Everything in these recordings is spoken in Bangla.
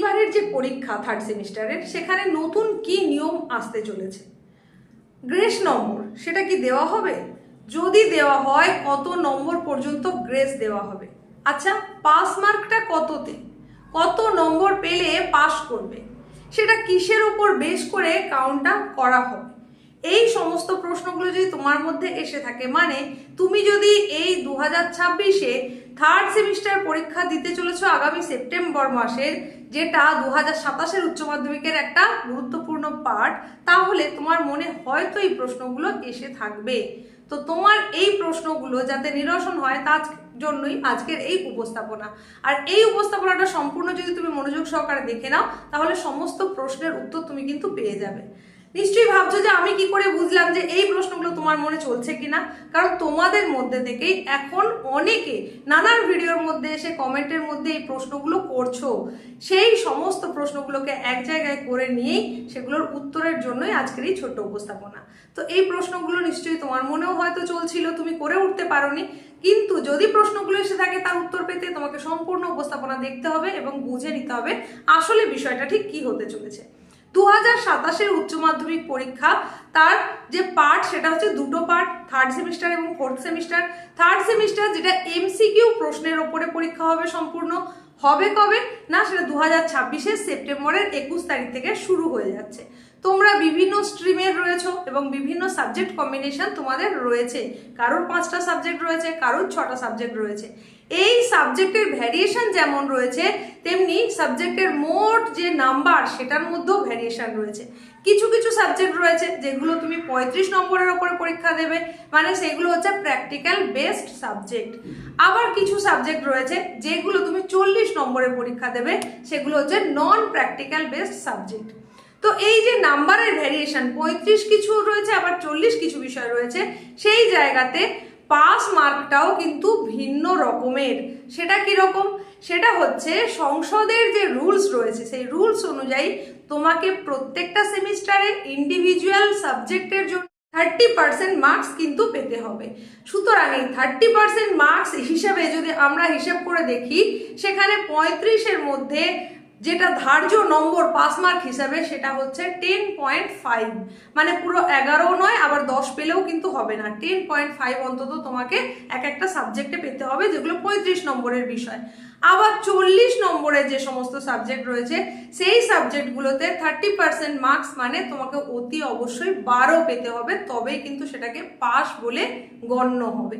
এইবারের যে পরীক্ষা থার্ড সেমিস্টারের সেখানে নতুন কি নিয়ম আসতে চলেছে। গ্রেস নম্বর সেটা কি দেওয়া হবে? যদি দেওয়া হয় কত নম্বর পর্যন্ত গ্রেস দেওয়া হবে? আচ্ছা, পাস মার্কটা কততে, কত নম্বর পেলে পাস করবে, সেটা কিসের উপর বেস করে কাউন্টটা করা হবে? এই সমস্ত প্রশ্নগুলো যদি তোমার মধ্যে এসে থাকে, মানে তুমি যদি এই 2026-এ থার্ড সেমিস্টার পরীক্ষা দিতে চলেছো আগামী সেপ্টেম্বর মাসের, যেটা 2027-এর উচ্চ মাধ্যমিকের একটা গুরুত্বপূর্ণ পার্ট, তাহলে তোমার মনে হয়তো এই প্রশ্নগুলো এসে থাকবে। তো তোমার এই প্রশ্নগুলো যাতে নিরসন হয় তার জন্যই আজকের এই উপস্থাপনা। আর এই উপস্থাপনাটা সম্পূর্ণ যদি তুমি মনোযোগ সহকারে দেখে নাও, তাহলে সমস্ত প্রশ্নের উত্তর তুমি কিন্তু পেয়ে যাবে। নিশ্চয়ই ভাবছো যে আমি কি করে বুঝলাম যে এই প্রশ্নগুলো তোমার মনে চলছে কিনা, কারণ তোমাদের মধ্যে থেকেই এখন অনেকে নানান ভিডিওর মধ্যে এসে কমেন্টের মধ্যে এই প্রশ্নগুলো করছো। সেই সমস্ত প্রশ্নগুলোকে এক জায়গায় করে নিয়েই সেগুলোর উত্তরের জন্যই আজকের এই ছোট্ট উপস্থাপনা। তো এই প্রশ্নগুলো নিশ্চয়ই তোমার মনেও হয়তো চলছিল, তুমি করে উঠতে পারোনি, কিন্তু যদি প্রশ্নগুলো এসে থাকে তার উত্তর পেতে তোমাকে সম্পূর্ণ উপস্থাপনা দেখতে হবে এবং বুঝে নিতে হবে আসলে বিষয়টা ঠিক কি হতে চলেছে। 2027-এর উচ্চ মাধ্যমিক পরীক্ষা, তার যে পার্ট সেটা হচ্ছে দুটো পার্ট, থার্ড সেমিস্টার এবং ফোর্থ সেমিস্টার। থার্ড সেমিস্টার যেটা এমসিকিউ প্রশ্নের ওপরে পরীক্ষা হবে সম্পূর্ণ, হবে কবে না, সেটা 2026-এর সেপ্টেম্বরের 21 তারিখ থেকে শুরু হয়ে যাচ্ছে। তোমরা বিভিন্ন স্ট্রিমের রয়েছো এবং বিভিন্ন সাবজেক্ট কম্বিনেশন তোমাদের রয়েছে, কারোর 5টা সাবজেক্ট রয়েছে, কারোর 6টা সাবজেক্ট রয়েছে। এই সাবজেক্টের ভ্যারিয়েশন যেমন রয়েছে, তেমনি সাবজেক্টের মোট যে নাম্বার সেটার মধ্যেও ভ্যারিয়েশন রয়েছে। কিছু কিছু সাবজেক্ট রয়েছে যেগুলো তুমি 35 নম্বরের ওপরে পরীক্ষা দেবে, মানে সেগুলো হচ্ছে প্র্যাকটিক্যাল বেসড সাবজেক্ট। আবার কিছু সাবজেক্ট রয়েছে যেগুলো তুমি 40 নম্বরের পরীক্ষা দেবে, সেগুলো হচ্ছে নন প্র্যাকটিক্যাল বেসড সাবজেক্ট। তো এই যে নাম্বারের ভ্যারিয়েশন, 35 কিছু রয়েছে আবার 40 কিছু বিষয় রয়েছে, সেই জায়গাতে পাস মার্কটাও কিন্তু ভিন্ন রকমের। সেটা কিরকম? সেটা হচ্ছে সংসদের যে রুলস রয়েছে সেই রুলস অনুযায়ী তোমাকে প্রত্যেকটা সেমিস্টারে ইন্ডিভিজুয়াল সাবজেক্টের জন্য 30% মার্কস কিন্তু পেতে হবে। সুতরাং এই 30% মার্কস হিসেবে যদি আমরা হিসেব করে দেখি, সেখানে 35-এর মধ্যে যেটা ধার্য নম্বর পাস মার্ক হিসাবে সেটা হচ্ছে 10.5, মানে পুরো 11 নয়, আবার 10 পেলেও কিন্তু হবে না, 10.5 অন্তত তোমাকে এক একটা সাবজেক্টে পেতে হবে, যেগুলো 35 নম্বরের বিষয়। আবার 40 নম্বরের যে সমস্ত সাবজেক্ট রয়েছে সেই সাবজেক্টগুলোতে 30% মার্কস, মানে তোমাকে অতি অবশ্যই 12 পেতে হবে, তবেই কিন্তু সেটাকে পাস বলে গণ্য হবে।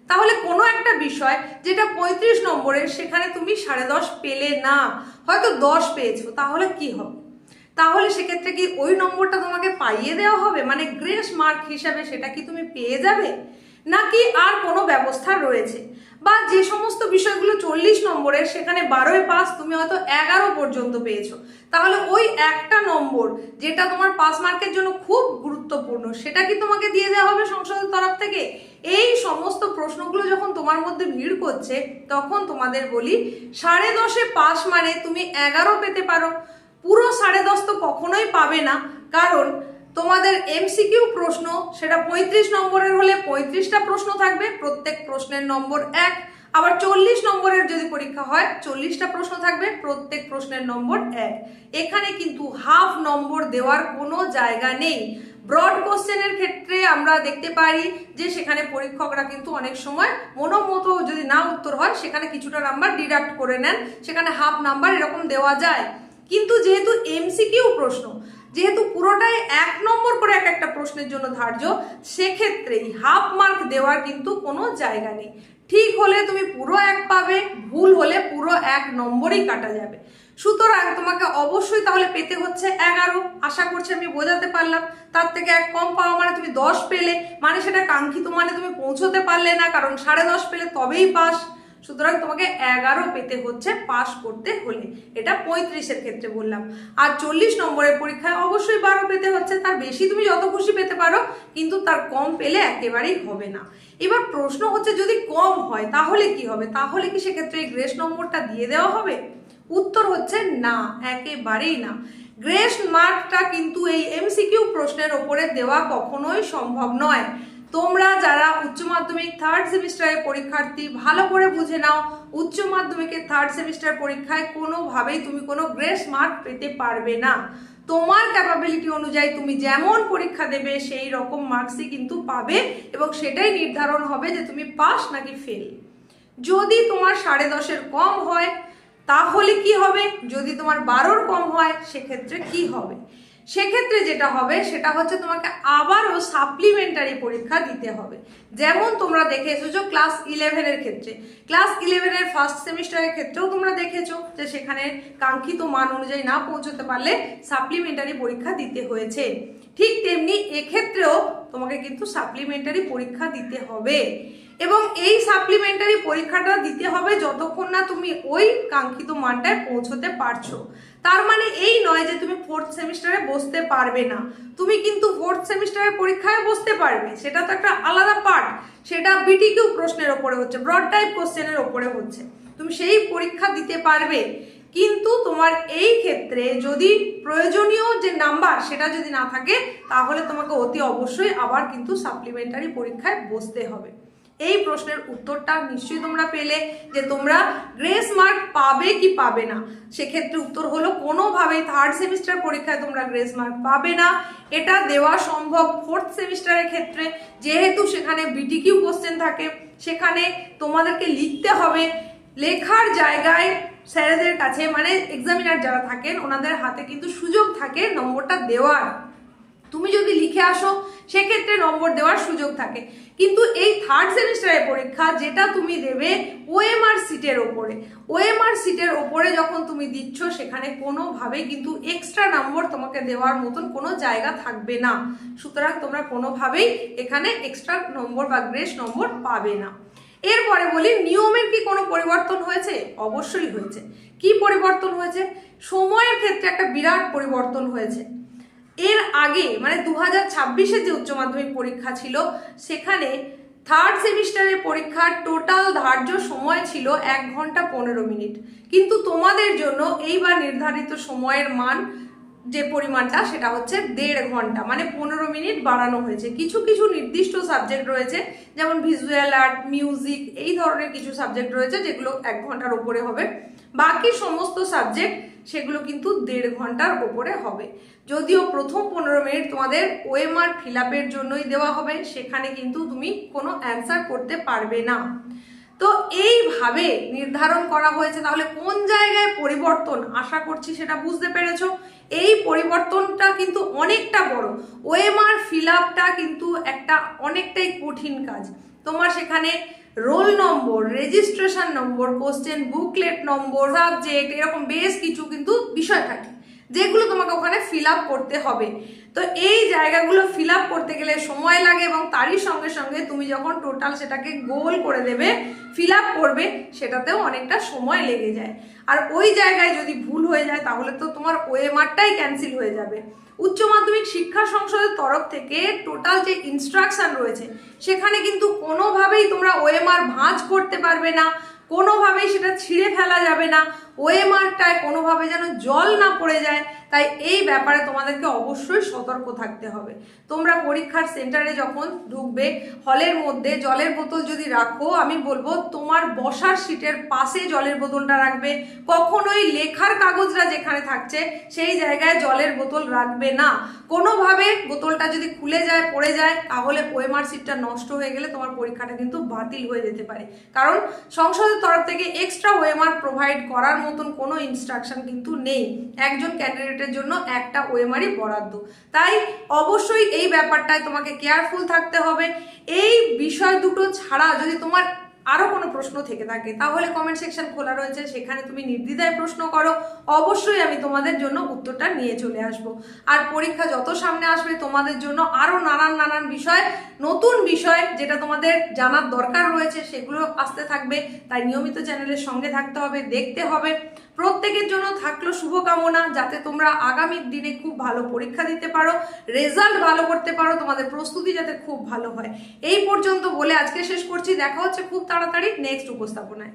তাহলে কোনো একটা বিষয় যেটা 35 নম্বরের, সেখানে তুমি 10.5 পেলে না, হয়তো 10 পেয়েছো, তাহলে কি হবে? তাহলে সেক্ষেত্রে কি ওই নম্বরটা তোমাকে পাইয়ে দেওয়া হবে, মানে গ্রেস মার্ক হিসাবে সেটা কি তুমি পেয়ে যাবে, নাকি আর কোনো ব্যবস্থা রয়েছে? বা যে সমস্ত বিষয়গুলো 40 নম্বরের, সেখানে 12 পাস, তুমি হয়তো 11 পর্যন্ত পেয়েছো, তাহলে ওই একটা নম্বর যেটা তোমার পাস মার্কের জন্য খুব গুরুত্বপূর্ণ, সেটা কি তোমাকে দিয়ে দেওয়া হবে সংসদের তরফ থেকে? এই সমস্ত প্রশ্নগুলো যখন তোমার মধ্যে ভিড় করছে, তখন তোমাদের বলি 10.5-এ পাস মানে তুমি 11 পেতে পারো, পুরো 10.5 তো কখনোই পাবে না, কারণ তোমাদের এমসিকিউ প্রশ্ন সেটা 35 নম্বরের হলে 35টা প্রশ্ন থাকবে, প্রত্যেক প্রশ্নের নম্বর 1। আবার 40 নম্বরের যদি পরীক্ষা হয় 40টা প্রশ্ন থাকবে, প্রত্যেক প্রশ্নের নম্বর 1। এখানে কিন্তু হাফ নম্বর দেওয়ার কোনো জায়গা নেই। ব্রড কোশ্চেনের ক্ষেত্রে আমরা দেখতে পারি যে সেখানে পরীক্ষকরা কিন্তু অনেক সময় মনোমতো যদি না উত্তর হয়, সেখানে কিছুটা নাম্বার ডিডাক্ট করে নেন, সেখানে হাফ নাম্বার এরকম দেওয়া যায়। কিন্তু যেহেতু এমসিকিউ প্রশ্ন, যেহেতু পুরোটাই 1 নম্বর করে এক একটা প্রশ্নের জন্য ধার্য, সেক্ষেত্রেই হাফ মার্ক দেওয়ার কিন্তু কোনো জায়গা নেই। ঠিক হলে তুমি পুরো 1 পাবে, ভুল হলে পুরো 1 নম্বরই কাটা যাবে। সুতরাং তোমাকে অবশ্যই তাহলে পেতে হচ্ছে 11। আশা করছি আমি বোঝাতে পারলাম। তার থেকে 1 কম পাওয়া মানে তুমি 10 পেলে, মানে সেটা কাঙ্ক্ষিত মানে তুমি পৌঁছতে পারলে না, কারণ 10.5 পেলে তবেই পাস। সুতরাং তোমাকে 11 পেতে হচ্ছে পাস করতে হলে, এটা 35-এর ক্ষেত্রে বললাম। আর 40 নম্বরের পরীক্ষায় অবশ্যই 12 পেতে হচ্ছে, তার বেশি তুমি যত খুশি পেতে পারো, কিন্তু তার কম পেলে একেবারেই হবে না। এবার প্রশ্ন হচ্ছে যদি কম হয় তাহলে কি হবে? তাহলে কি সেক্ষেত্রে এই গ্রেস নম্বরটা দিয়ে দেওয়া হবে? উত্তর হচ্ছে না, একেবারেই না। গ্রেস মার্কটা কিন্তু এই এমসিকিউ প্রশ্নের ওপরে দেওয়া কখনোই সম্ভব নয়। তোমরা যারা উচ্চ মাধ্যমিক থার্ড সেমিস্টারের পরীক্ষার্থী, ভালো করে বুঝে নাও, উচ্চ মাধ্যমিকের থার্ড সেমিস্টার পরীক্ষায় কোনোভাবেই তুমি কোনো গ্রেস মার্ক পেতে পারবে না। তোমার ক্যাপাবিলিটি অনুযায়ী তুমি যেমন পরীক্ষা দেবে সেই রকম মার্কসই কিন্তু পাবে, এবং সেটাই নির্ধারণ হবে যে তুমি পাস নাকি ফেল। যদি তোমার 10.5-এর কম হয় তাহলে কি হবে, যদি তোমার 12-র কম হয় সেক্ষেত্রে কি হবে? সেক্ষেত্রে যেটা হবে সেটা হচ্ছে তোমাকে আবারও সাপ্লিমেন্টারি পরীক্ষা দিতে হবে। যেমন তোমরা দেখে এসেছো ক্লাস 11-এর ক্ষেত্রে, ক্লাস 11-এর ফার্স্ট সেমিস্টারের ক্ষেত্রেও তোমরা দেখেছো যে সেখানে কাঙ্ক্ষিত মান অনুযায়ী না পৌঁছতে পারলে সাপ্লিমেন্টারি পরীক্ষা দিতে হয়েছে। ঠিক তেমনি এক্ষেত্রেও তোমাকে কিন্তু সাপ্লিমেন্টারি পরীক্ষা দিতে হবে, এবং এই সাপ্লিমেন্টারি পরীক্ষাটা দিতে হবে যতক্ষণ না তুমি ওই কাঙ্ক্ষিত মানটায় পৌঁছতে পারছো। তার মানে এই নয় যে তুমি ফোর্থ সেমিস্টারে বসতে পারবে না, তুমি কিন্তু ফোর্থ সেমিস্টারের পরীক্ষায় বসতে পারবে, সেটা তো একটা আলাদা পার্ট। সেটা বিটিকিউ প্রশ্নের ওপরে হচ্ছে, ব্রড টাইপ কোশ্চেনের ওপরে হচ্ছে, তুমি সেই পরীক্ষা দিতে পারবে। কিন্তু তোমার এই ক্ষেত্রে যদি প্রয়োজনীয় যে নাম্বার সেটা যদি না থাকে তাহলে তোমাকে অতি অবশ্যই আবার কিন্তু সাপ্লিমেন্টারি পরীক্ষায় বসতে হবে। এই প্রশ্নের উত্তরটা নিশ্চয়ই তোমরা পেলে যে তোমরা গ্রেস মার্ক পাবে কি পাবে না। সেক্ষেত্রে উত্তর হলো কোনোভাবেই থার্ড সেমিস্টার পরীক্ষায় তোমরা গ্রেস মার্ক পাবে না। এটা দেওয়া সম্ভব ফোর্থ সেমিস্টারের ক্ষেত্রে, যেহেতু সেখানে বিটিকিউ কোশ্চেন থাকে, সেখানে তোমাদেরকে লিখতে হবে। লেখার জায়গায় স্যারেদের কাছে মানে এক্সামিনার যারা থাকেন ওনাদের হাতে কিন্তু সুযোগ থাকে নম্বরটা দেওয়ার। তুমি যদি লিখে আসো সেক্ষেত্রে নম্বর দেওয়ার সুযোগ থাকে, কিন্তু এই থার্ড সেমিস্টারের পরীক্ষা যেটা তুমি দেবে ওএমআর সিটের ওপরে, ওএমআর সিটের ওপরে যখন তুমি দিচ্ছ সেখানে কোনোভাবেই কিন্তু এক্সট্রা নম্বর তোমাকে দেওয়ার মতন কোনো জায়গা থাকবে না। সুতরাং তোমরা কোনোভাবেই এখানে এক্সট্রা নম্বর বা গ্রেস নম্বর পাবে না। এরপরে বলি নিয়মের কি কোনো পরিবর্তন হয়েছে? অবশ্যই হয়েছে। কি পরিবর্তন হয়েছে? সময়ের ক্ষেত্রে একটা বিরাট পরিবর্তন হয়েছে। এর আগে মানে 2026-এর যে উচ্চ মাধ্যমিক পরীক্ষা ছিল সেখানে থার্ড সেমিস্টারের পরীক্ষার টোটাল ধার্য সময় ছিল 1 ঘন্টা 15 মিনিট, কিন্তু তোমাদের জন্য এইবার নির্ধারিত সময়ের মান যে পরিমাণটা সেটা হচ্ছে 1.5 ঘন্টা, মানে 15 মিনিট বাড়ানো হয়েছে। কিছু কিছু নির্দিষ্ট সাবজেক্ট রয়েছে যেমন ভিজুয়াল আর্ট, মিউজিক, এই ধরনের কিছু সাবজেক্ট রয়েছে যেগুলো 1 ঘন্টার ওপরে হবে। বাকি সমস্ত সাবজেক্ট সেগুলো কিন্তু 1.5 ঘন্টার ওপরে হবে। যদিও প্রথম 15 মিনিট তোমাদের ওএমআর ফিল আপের জন্যই দেওয়া হবে, সেখানে কিন্তু তুমি কোনো অ্যান্সার করতে পারবে না। তো এইভাবে নির্ধারণ করা হয়েছে। তাহলে কোন জায়গায় পরিবর্তন আশা করছি সেটা বুঝতে পেরেছো। এই পরিবর্তনটা কিন্তু অনেকটা বড়। ওএমআর ফিল আপটা কিন্তু একটা অনেকটাই কঠিন কাজ। তোমার সেখানে roll number, registration number, question booklet নম্বর, সাবজেক্ট, এরকম বেশ কিছু কিন্তু বিষয় থাকে যেগুলো তোমাকে ওখানে ফিল আপ করতে হবে। তো এই জায়গাগুলো ফিল আপ করতে গেলে সময় লাগে, এবং তারই সঙ্গে সঙ্গে তুমি যখন টোটাল সেটাকে গোল করে দেবে, ফিল আপ করবে, সেটাতেও অনেকটা সময় লেগে যায়। আর ওই জায়গায় যদি ভুল হয়ে যায় তাহলে তো তোমার ওএমআরটাই ক্যান্সেল হয়ে যাবে। উচ্চ মাধ্যমিক শিক্ষা সংসদের তরফ থেকে টোটাল যে ইনস্ট্রাকশন রয়েছে সেখানে কিন্তু কোনোভাবেই তোমরা ওএমআর ভাঁজ করতে পারবে না, কোনোভাবেই সেটা ছিঁড়ে ফেলা যাবে না, ওএমআরটায় কোনোভাবে যেন জল না পড়ে যায়। তাই এই ব্যাপারে তোমাদেরকে অবশ্যই সতর্ক থাকতে হবে। তোমরা পরীক্ষার সেন্টারে যখন ঢুকবে হলের মধ্যে জলের বোতল যদি রাখো, আমি বলবো তোমার বসার সিটের পাশে জলের বোতলটা রাখবে। কখনোই লেখার কাগজটা যেখানে থাকছে সেই জায়গায় জলের বোতল রাখবে না। কোনোভাবে বোতলটা যদি খুলে যায়, পড়ে যায়, তাহলে ওএমআর সিটটা নষ্ট হয়ে গেলে তোমার পরীক্ষাটা কিন্তু বাতিল হয়ে যেতে পারে। কারণ সংসদের তরফ থেকে এক্সট্রা ওএমআর প্রোভাইড করার মতন কোনো ইনস্ট্রাকশন কিন্তু নেই। একজন ক্যান্ডিডেটের জন্য একটা ওএমআরই বরাদ্দ। তাই অবশ্যই এই ব্যাপারটায় তোমাকে কেয়ারফুল থাকতে হবে। এই বিষয় দুটো ছাড়া যদি তোমার আরো কোনো প্রশ্ন থেকে থাকে তাহলে কমেন্ট সেকশন খোলা রয়েছে, সেখানে তুমি নির্দ্বিধায় প্রশ্ন করো, অবশ্যই আমি তোমাদের জন্য উত্তরটা নিয়ে চলে আসব। আর পরীক্ষা যত সামনে আসবে তোমাদের জন্য আরো নানান বিষয়, নতুন বিষয় যেটা তোমাদের জানার দরকার রয়েছে সেগুলো আসতে থাকবে। তাই নিয়মিত চ্যানেলের সঙ্গে থাকতে হবে, দেখতে হবে। প্রত্যেকের জন্য থাকলো শুভকামনা যাতে তোমরা আগামী দিনে খুব ভালো পরীক্ষা দিতে পারো, রেজাল্ট ভালো করতে পারো, তোমাদের প্রস্তুতি যাতে খুব ভালো হয়। এই পর্যন্ত বলে আজকে শেষ করছি। দেখা হচ্ছে খুব তাড়াতাড়ি নেক্সট উপস্থাপনায়।